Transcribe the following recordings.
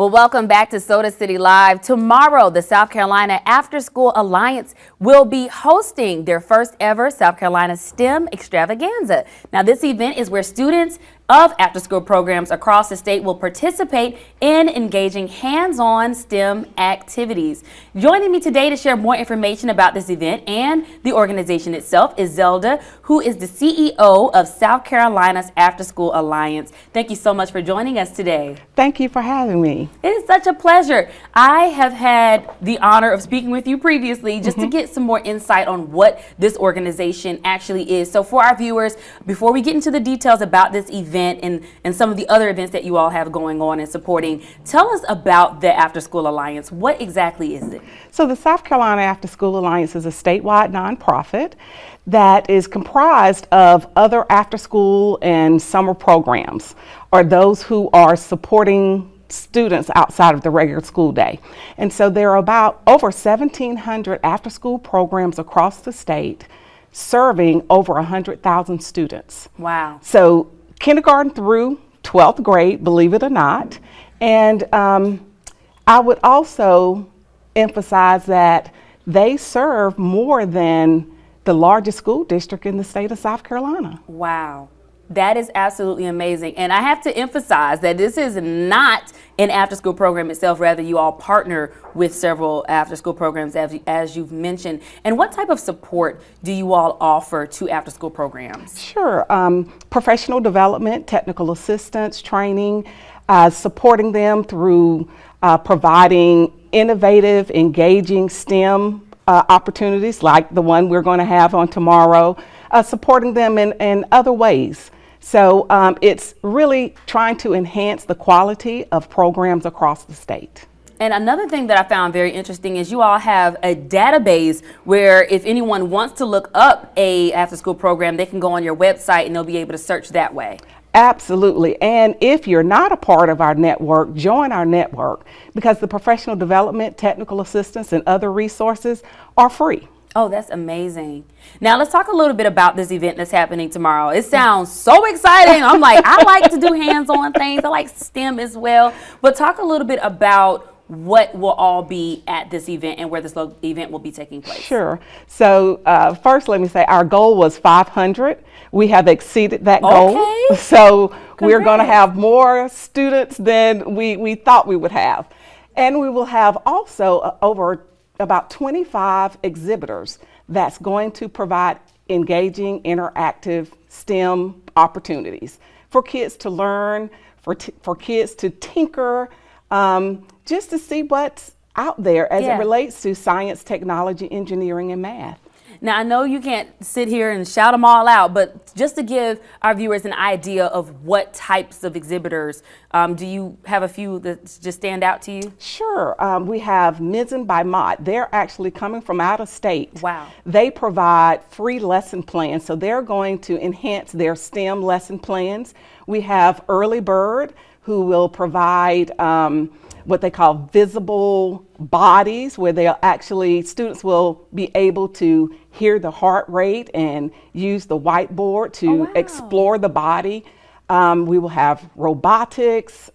Well, welcome back to Soda City Live. Tomorrow, the South Carolina AfterSchool Alliance will be hosting their first ever South Carolina STEM Extravaganza. Now, this event is where students of after-school programs across the state will participate in engaging hands-on STEM activities. Joining me today to share more information about this event and the organization itself is Zelda, who is the CEO of South Carolina's After-School Alliance. Thank you so much for joining us today. Thank you for having me. It is such a pleasure. I have had the honor of speaking with you previously just to get some more insight on what this organization actually is. So for our viewers, before we get into the details about this event, and some of the other events that you all have going on and supporting, tell us about the After School Alliance. What exactly is it? So the South Carolina After School Alliance is a statewide nonprofit that is comprised of other after school and summer programs, or those who are supporting students outside of the regular school day. And so there are about over 1,700 after school programs across the state serving over 100,000 students. Wow. So kindergarten through 12th grade, believe it or not. And I would also emphasize that they serve more than the largest school district in the state of South Carolina. Wow. That is absolutely amazing. And I have to emphasize that this is not an after-school program itself. Rather, you all partner with several after-school programs, as you've mentioned. And what type of support do you all offer to after-school programs? Sure. Professional development, technical assistance, training, supporting them through providing innovative, engaging STEM opportunities like the one we're going to have on tomorrow, supporting them in other ways. So it's really trying to enhance the quality of programs across the state. And another thing that I found very interesting is you all have a database where if anyone wants to look up a after-school program, they can go on your website and they'll be able to search that way. Absolutely. And if you're not a part of our network, join our network, because the professional development, technical assistance, and other resources are free. Oh, that's amazing. Now let's talk a little bit about this event that's happening tomorrow. It sounds so exciting. I'm like, I like to do hands-on things. I like STEM as well. But talk a little bit about what will all be at this event and where this event will be taking place. Sure. So first, let me say our goal was 500. We have exceeded that goal. Okay. So Congrats. We're going to have more students than we thought we would have. And we will have also over about 25 exhibitors that's going to provide engaging, interactive STEM opportunities for kids to learn, for kids to tinker, just to see what's out there as it relates to science, technology, engineering, and math. Now, I know you can't sit here and shout them all out, but just to give our viewers an idea of what types of exhibitors, do you have a few that just stand out to you? Sure. We have Mizzen by Mott. They're actually coming from out of state. Wow. They provide free lesson plans, so they're going to enhance their STEM lesson plans. We have Early Bird, who will provide what they call visible bodies, where they'll actually, students will be able to hear the heart rate and use the whiteboard to explore the body. We will have robotics,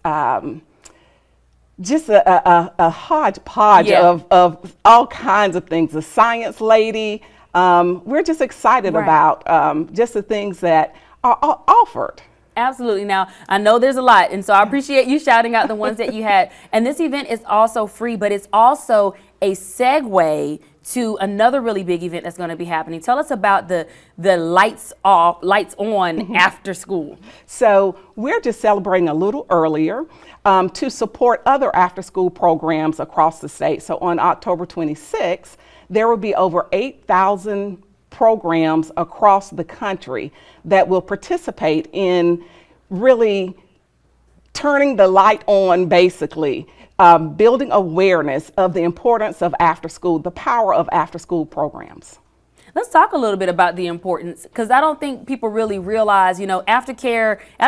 just a hodgepodge of all kinds of things. The science lady. We're just excited about just the things that are offered. Absolutely. Now, I know there's a lot, and so I appreciate you shouting out the ones that you had. And this event is also free, but it's also a segue to another really big event that's going to be happening. Tell us about the lights on after school. So we're just celebrating a little earlier to support other after school programs across the state. So on October 26th, there will be over 8,000 programs across the country that will participate in really turning the light on, basically, building awareness of the importance of after school, the power of after school programs. Let's talk a little bit about the importance, because I don't think people really realize, after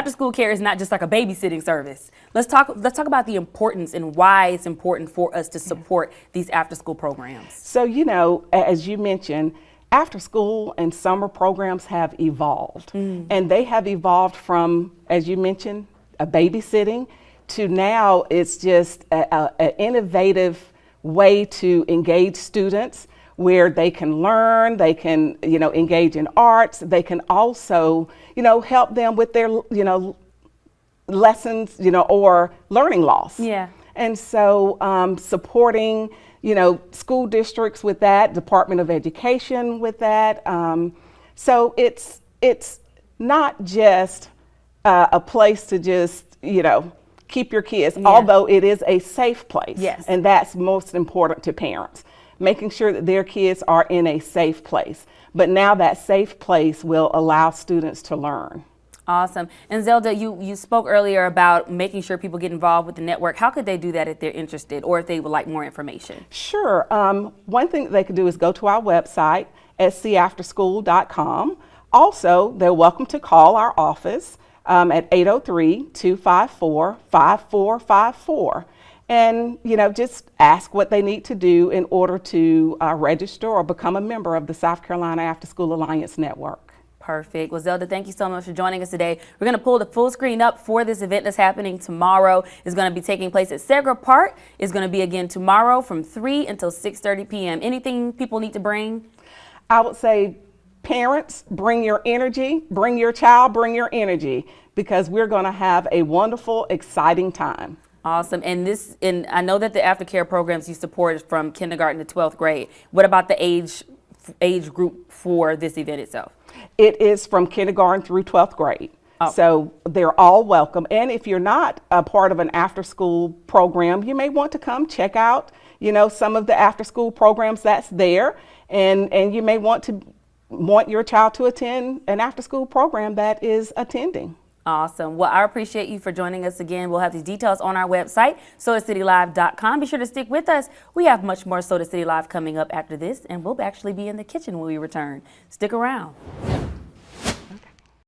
school care is not just like a babysitting service. Let's talk about the importance and why it's important for us to support these after school programs. So, as you mentioned, after school and summer programs have evolved, and they have evolved from, as you mentioned, a babysitting to now it's just an innovative way to engage students where they can learn, they can, engage in arts, they can also, help them with their, lessons, or learning loss. Yeah. And so supporting, school districts with that, Department of Education with that. So it's not just a place to just, keep your kids, although it is a safe place. Yes. And that's most important to parents, making sure that their kids are in a safe place. But now that safe place will allow students to learn. Awesome. And Zelda, you spoke earlier about making sure people get involved with the network. How could they do that if they're interested or if they would like more information? Sure. One thing that they could do is go to our website, scafterschool.com. Also, they're welcome to call our office at 803-254-5454. And, just ask what they need to do in order to register or become a member of the South Carolina After School Alliance Network. Perfect. Well, Zelda, thank you so much for joining us today. We're going to pull the full screen up for this event that's happening tomorrow. It's going to be taking place at Segra Park. It's going to be again tomorrow from 3 until 6:30 p.m. Anything people need to bring? I would say parents, bring your energy, bring your child, bring your energy, because we're going to have a wonderful, exciting time. Awesome. And I know that the aftercare programs you support is from kindergarten to 12th grade. What about the age group for this event itself? It is from kindergarten through 12th grade. Oh. So they're all welcome. And if you're not a part of an after-school program, you may want to come check out, some of the after-school programs that's there. And you may want your child to attend an after-school program that is attending. Awesome. Well, I appreciate you for joining us again. We'll have these details on our website, SodaCityLive.com. Be sure to stick with us. We have much more Soda City Live coming up after this, and we'll actually be in the kitchen when we return. Stick around.